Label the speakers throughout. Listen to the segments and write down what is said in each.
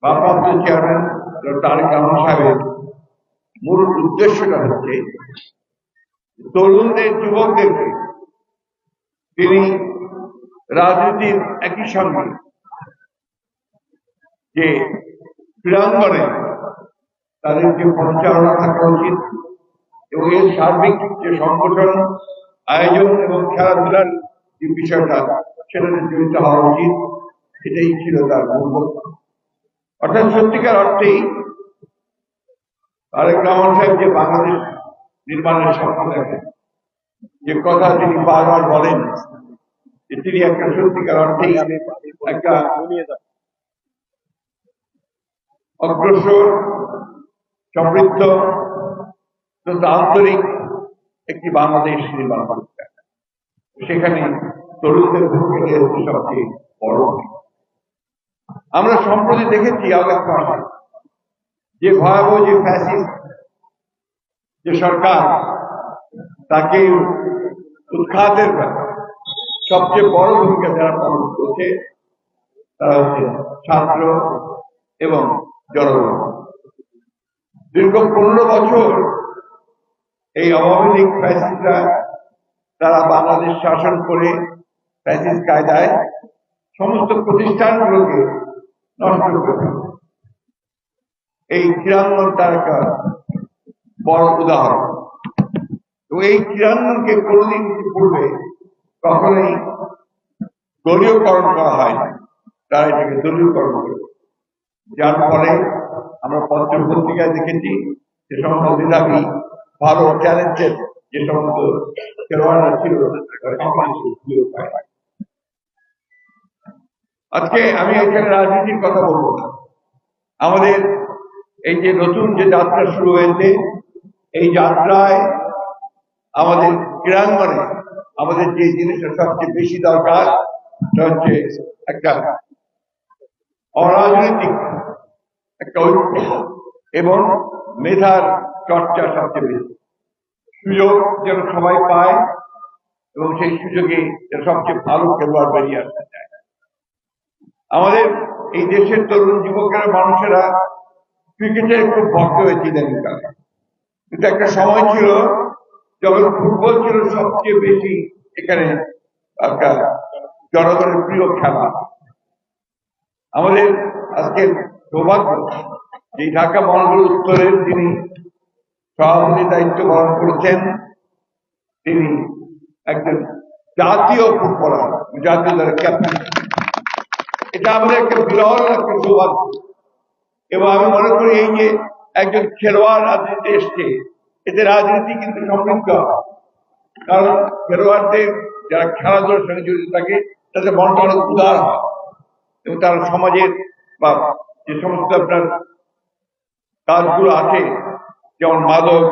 Speaker 1: ভারপ্রাপ্ত চেয়ারম্যান তারেক রহমান সাহেবের মূল উদ্দেশ্যটা হচ্ছে তরুণদের যুবকদেরকে তিনি রাজনীতির একই সঙ্গে যে ক্রীড়াঙ্গনে তাদের যে পরিচালনা থাকা উচিত এবং এর সার্বিক যে সংগঠন আয়োজন এবং খেলাধুলার যে বিষয়টা সেটাতে জড়িত হওয়া উচিত, এটাই ছিল তার মূল লক্ষ্য। অর্থাৎ সত্যিকার অর্থেই তারেক রহমান সাহেব যে বাংলাদেশ নির্মাণের স্বপ্ন দেখেন, যে কথা তিনি বারবার বলেন যে তিনি একটা সত্যিকার অর্থেই একটা অগ্রসর, সমৃদ্ধ, আন্তরিক একটি বাংলাদেশ নির্মাণ করতে, সেখানে তরুণদের ভূমিকা হচ্ছে সবচেয়ে বড়। আমরা সম্প্রতি দেখেছি আগস্ট মাসে যে ভয়াবহ যে ফ্যাসিস্ট যে সরকার, তাকে উৎখাতের ব্যাপারে সবচেয়ে বড় ভূমিকা যারা পালন করছে তারা হচ্ছে ছাত্র এবং জনগণ। দীর্ঘ 15 বছর এই আওয়ামী লীগ ফ্যাসিস্টরা তারা বাংলাদেশ শাসন করে ফ্যাসিস্ট কায়দায় সমস্ত প্রতিষ্ঠানগুলোকে নষ্ট করে। এই ক্রীড়াঙ্গন তার একটা বড় উদাহরণ। তো এই ক্রীড়াঙ্গনকে কোনদিন পূর্বে কখনোই দলীয়করণ করা হয় না, তারা এটাকে দলীয়করণ করে, যার ফলে আমরা পত্র পত্রিকায় দেখেছি যে সমস্ত মেধাবী ভালো ট্যালেন্টেড যে সমস্ত খেলোয়াড়রা ছিল আজকে আমি এখানে রাজনীতির কথা বলবো না। আমাদের এই যে নতুন যে যাত্রা শুরু হয়েছে, এই যাত্রায় আমাদের ক্রীড়াঙ্গনে আমাদের যে জিনিসটা সবচেয়ে বেশি দরকার সেটা হচ্ছে একটা অরাজনৈতিক একটা ঐক্য এবং মেধার চর্চা সবচেয়ে বেশি। সুযোগ যেন সবাই পায় এবং সেই সুযোগে সবচেয়ে ভালো খেলোয়াড় বেরিয়ে আসতে চায়। আমাদের এই দেশের তরুণ যুবকেরা, মানুষেরা ক্রিকেটের খুব ভক্ত হয়েছে ইদানিংকালে, কিন্তু একটা সময় ছিল যখন ফুটবল ছিল সবচেয়ে বেশি এখানে একটা জনগণের প্রিয় খেলা। আমাদের আজকের সৌভাগ্য যে ঢাকা মহানগর উত্তরের যিনি সভাপতি দায়িত্ব পালন করেছেন, তিনি একজন জাতীয় ফুটবলার, জাতীয় দলের ক্যাপ্টেন। এটা আমাদের একটা বিরল একটা সৌভাগ্য এবং আমি মনে করি এই যে একজন খেলোয়াড় রাজনীতিতে এসছে, এতে রাজনীতি কিন্তু সমৃদ্ধ, কারণ খেলোয়াড়দের যারা খেলাধুলার সঙ্গে জড়িত থাকে তাদের মনটা অনেক উদার হয় এবং তারা সমাজের বা যে সমস্ত আপনার কাজগুলো আছে, যেমন মাদক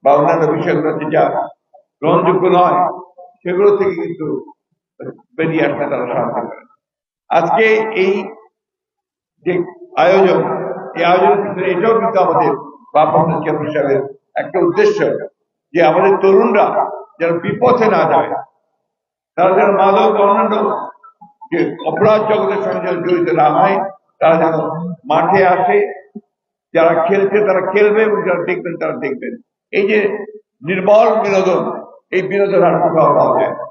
Speaker 1: বা অন্যান্য বিষয়গুলো যা গ্রহণযোগ্য নয়, সেগুলো থেকে কিন্তু বেরিয়ে আসতে তারা সাহায্য করে। আজকে এই যে আয়োজন, এই আয়োজনের ভিতরে এটাও কিন্তু আমাদের ভারপ্রাপ্ত চেয়ারম্যান সাহেবের একটা উদ্দেশ্য, যে আমাদের তরুণরা যেন বিপথে না যায়, তারা যেন মাদক অন্যান্য যে অপরাধ জগতের সঙ্গে জড়িত না হয়, তারা যেন মাঠে আসে, যারা খেলছে তারা খেলবে এবং যারা দেখবেন তারা দেখবেন। এই যে নির্মল বিনোদন, এই বিনোদন আর কোথাও পাওয়া যায় না।